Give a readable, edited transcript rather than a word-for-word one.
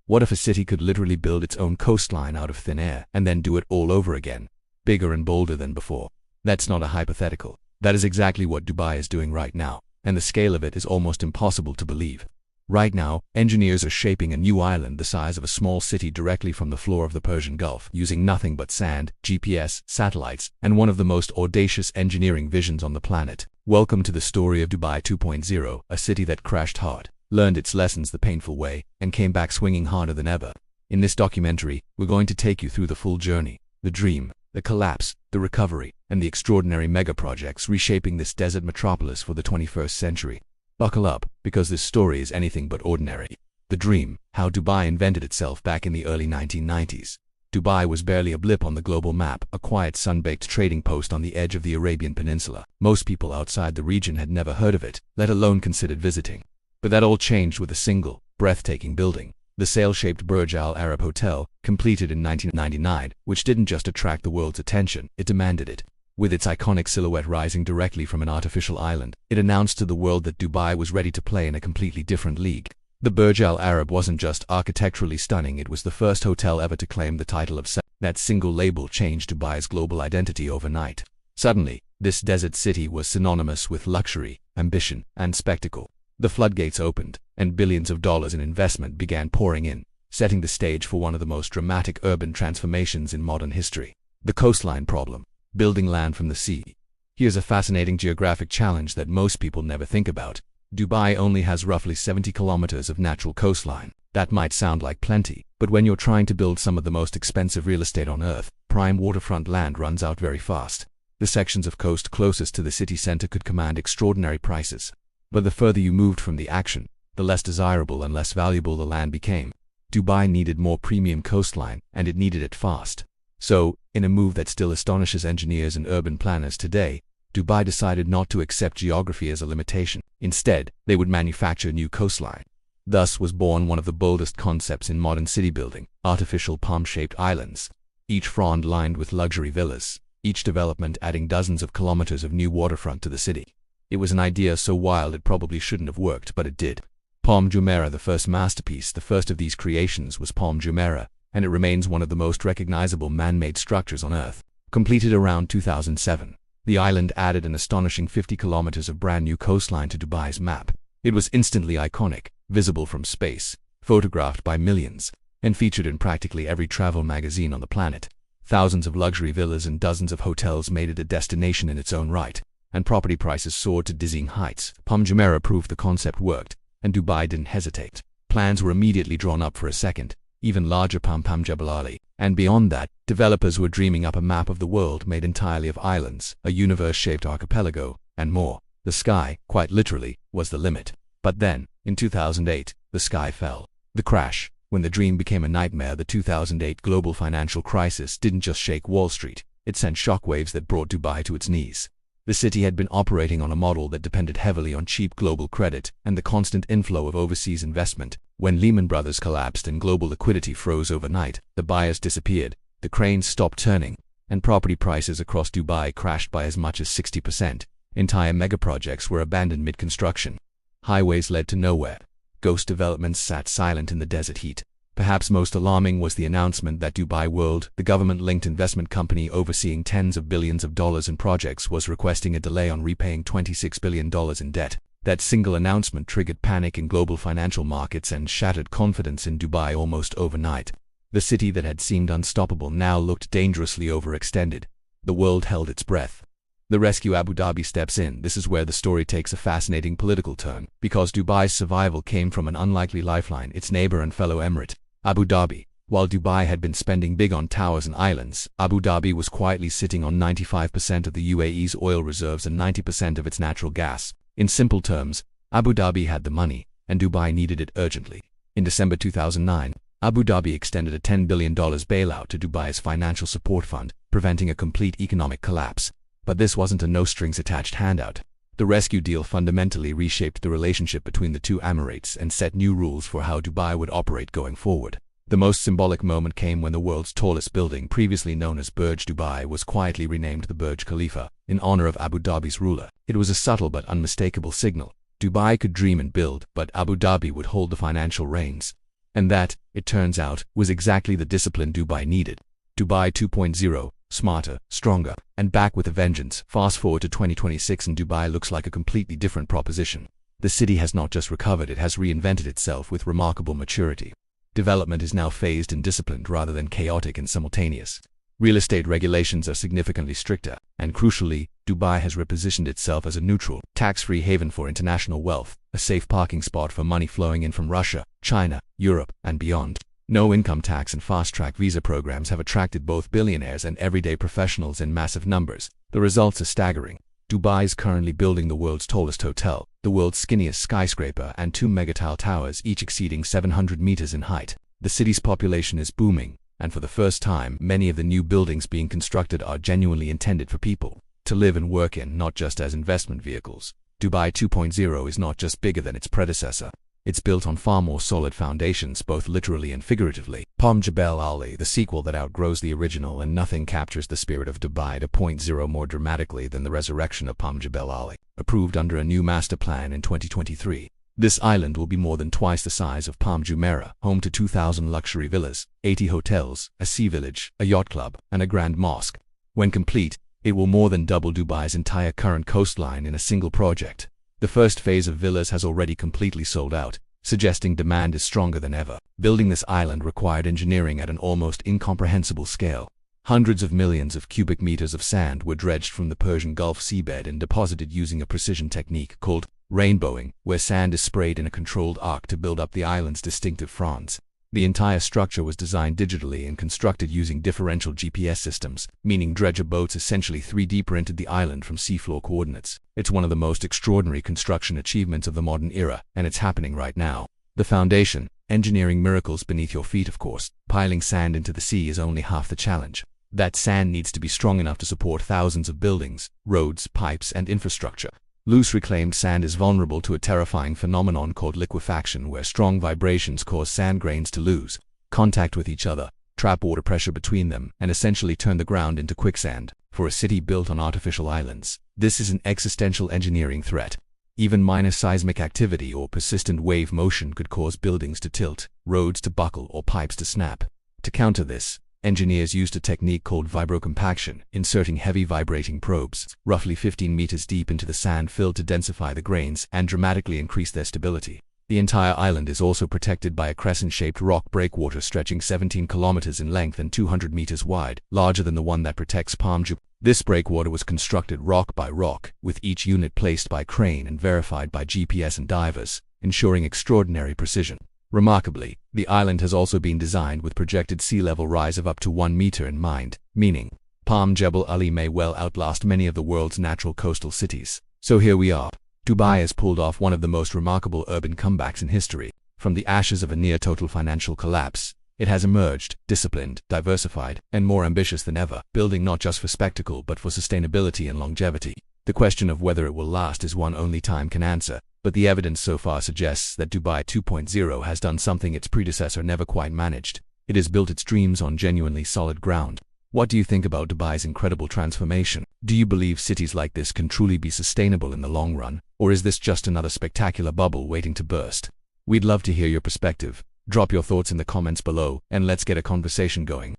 What if a city could literally build its own coastline out of thin air and then do it all over again, bigger and bolder than before? That's not a hypothetical. That is exactly what Dubai is doing right now, and the scale of it is almost impossible to believe. Right now, engineers are shaping a new island the size of a small city directly from the floor of the Persian Gulf, using nothing but sand, GPS, satellites, and one of the most audacious engineering visions on the planet. Welcome to the story of Dubai 2.0, a city that crashed hard, learned its lessons the painful way, and came back swinging harder than ever. In this documentary, we're going to take you through the full journey, the dream, the collapse, the recovery, and the extraordinary mega-projects reshaping this desert metropolis for the 21st century. Buckle up, because this story is anything but ordinary. The dream, how Dubai invented itself back in the early 1990s. Dubai was barely a blip on the global map, a quiet sun-baked trading post on the edge of the Arabian Peninsula. Most people outside the region had never heard of it, let alone considered visiting. But that all changed with a single, breathtaking building. The sail-shaped Burj Al Arab Hotel, completed in 1999, which didn't just attract the world's attention, it demanded it. With its iconic silhouette rising directly from an artificial island, it announced to the world that Dubai was ready to play in a completely different league. The Burj Al Arab wasn't just architecturally stunning, it was the first hotel ever to claim the title of That single label changed Dubai's global identity overnight. Suddenly, this desert city was synonymous with luxury, ambition, and spectacle. The floodgates opened, and billions of dollars in investment began pouring in, setting the stage for one of the most dramatic urban transformations in modern history. The coastline problem. Building land from the sea. Here's a fascinating geographic challenge that most people never think about. Dubai only has roughly 70 kilometers of natural coastline. That might sound like plenty, but when you're trying to build some of the most expensive real estate on earth, prime waterfront land runs out very fast. The sections of coast closest to the city center could command extraordinary prices. But the further you moved from the action, the less desirable and less valuable the land became. Dubai needed more premium coastline, and it needed it fast. So, in a move that still astonishes engineers and urban planners today, Dubai decided not to accept geography as a limitation. Instead, they would manufacture new coastline. Thus was born one of the boldest concepts in modern city building, artificial palm-shaped islands. Each frond lined with luxury villas, each development adding dozens of kilometers of new waterfront to the city. It was an idea so wild it probably shouldn't have worked, but it did. Palm Jumeirah, the first masterpiece, the first of these creations, was Palm Jumeirah, and it remains one of the most recognizable man-made structures on Earth. Completed around 2007, the island added an astonishing 50 kilometers of brand-new coastline to Dubai's map. It was instantly iconic, visible from space, photographed by millions, and featured in practically every travel magazine on the planet. Thousands of luxury villas and dozens of hotels made it a destination in its own right, and property prices soared to dizzying heights. Palm Jumeirah proved the concept worked, and Dubai didn't hesitate. Plans were immediately drawn up for a second, even larger Palm Jebel Ali, and beyond that, developers were dreaming up a map of the world made entirely of islands, a universe-shaped archipelago, and more. The sky, quite literally, was the limit. But then, in 2008, the sky fell. The crash. When the dream became a nightmare, the 2008 global financial crisis didn't just shake Wall Street, it sent shockwaves that brought Dubai to its knees. The city had been operating on a model that depended heavily on cheap global credit and the constant inflow of overseas investment. When Lehman Brothers collapsed and global liquidity froze overnight, the buyers disappeared, the cranes stopped turning, and property prices across Dubai crashed by as much as 60%. Entire megaprojects were abandoned mid-construction. Highways led to nowhere. Ghost developments sat silent in the desert heat. Perhaps most alarming was the announcement that Dubai World, the government-linked investment company overseeing tens of billions of dollars in projects, was requesting a delay on repaying $26 billion in debt. That single announcement triggered panic in global financial markets and shattered confidence in Dubai almost overnight. The city that had seemed unstoppable now looked dangerously overextended. The world held its breath. The rescue. Abu Dhabi steps in. This is where the story takes a fascinating political turn, because Dubai's survival came from an unlikely lifeline, its neighbor and fellow emirate, Abu Dhabi. While Dubai had been spending big on towers and islands, Abu Dhabi was quietly sitting on 95% of the UAE's oil reserves and 90% of its natural gas. In simple terms, Abu Dhabi had the money, and Dubai needed it urgently. In December 2009, Abu Dhabi extended a $10 billion bailout to Dubai's financial support fund, preventing a complete economic collapse. But this wasn't a no-strings-attached handout. The rescue deal fundamentally reshaped the relationship between the two emirates and set new rules for how Dubai would operate going forward. The most symbolic moment came when the world's tallest building, previously known as Burj Dubai, was quietly renamed the Burj Khalifa, in honor of Abu Dhabi's ruler. It was a subtle but unmistakable signal. Dubai could dream and build, but Abu Dhabi would hold the financial reins. And that, it turns out, was exactly the discipline Dubai needed. Dubai 2.0, smarter, stronger, and back with a vengeance. Fast forward to 2026 and Dubai looks like a completely different proposition. The city has not just recovered, it has reinvented itself with remarkable maturity. Development is now phased and disciplined rather than chaotic and simultaneous. Real estate regulations are significantly stricter, and crucially, Dubai has repositioned itself as a neutral, tax-free haven for international wealth, a safe parking spot for money flowing in from Russia, China, Europe, and beyond. No income tax and fast-track visa programs have attracted both billionaires and everyday professionals in massive numbers. The results are staggering. Dubai is currently building the world's tallest hotel, the world's skinniest skyscraper, and two megatile towers, each exceeding 700 meters in height. The city's population is booming, and for the first time, many of the new buildings being constructed are genuinely intended for people to live and work in, not just as investment vehicles. Dubai 2.0 is not just bigger than its predecessor. It's built on far more solid foundations, both literally and figuratively. Palm Jebel Ali, the sequel that outgrows the original, and nothing captures the spirit of Dubai 2.0 more dramatically than the resurrection of Palm Jebel Ali, approved under a new master plan in 2023. This island will be more than twice the size of Palm Jumeirah, home to 2,000 luxury villas, 80 hotels, a sea village, a yacht club, and a grand mosque. When complete, it will more than double Dubai's entire current coastline in a single project. The first phase of villas has already completely sold out, suggesting demand is stronger than ever. Building this island required engineering at an almost incomprehensible scale. Hundreds of millions of cubic meters of sand were dredged from the Persian Gulf seabed and deposited using a precision technique called rainbowing, where sand is sprayed in a controlled arc to build up the island's distinctive fronds. The entire structure was designed digitally and constructed using differential GPS systems, meaning dredger boats essentially 3D printed the island from seafloor coordinates. It's one of the most extraordinary construction achievements of the modern era, and it's happening right now. The foundation, engineering miracles beneath your feet, of course. Piling sand into the sea is only half the challenge. That sand needs to be strong enough to support thousands of buildings, roads, pipes, and infrastructure. Loose reclaimed sand is vulnerable to a terrifying phenomenon called liquefaction, where strong vibrations cause sand grains to lose contact with each other, trap water pressure between them, and essentially turn the ground into quicksand. For a city built on artificial islands, this is an existential engineering threat. Even minor seismic activity or persistent wave motion could cause buildings to tilt, roads to buckle, or pipes to snap. To counter this, engineers used a technique called vibro-compaction, inserting heavy vibrating probes, roughly 15 meters deep into the sand, filled to densify the grains and dramatically increase their stability. The entire island is also protected by a crescent-shaped rock breakwater stretching 17 kilometers in length and 200 meters wide, larger than the one that protects Palm Jumeirah. This breakwater was constructed rock by rock, with each unit placed by crane and verified by GPS and divers, ensuring extraordinary precision. Remarkably, the island has also been designed with projected sea level rise of up to 1 meter in mind, meaning Palm Jebel Ali may well outlast many of the world's natural coastal cities. So here we are. Dubai has pulled off one of the most remarkable urban comebacks in history. From the ashes of a near-total financial collapse, it has emerged, disciplined, diversified, and more ambitious than ever, building not just for spectacle but for sustainability and longevity. The question of whether it will last is one only time can answer, but the evidence so far suggests that Dubai 2.0 has done something its predecessor never quite managed. It has built its dreams on genuinely solid ground. What do you think about Dubai's incredible transformation? Do you believe cities like this can truly be sustainable in the long run, or is this just another spectacular bubble waiting to burst? We'd love to hear your perspective. Drop your thoughts in the comments below, and let's get a conversation going.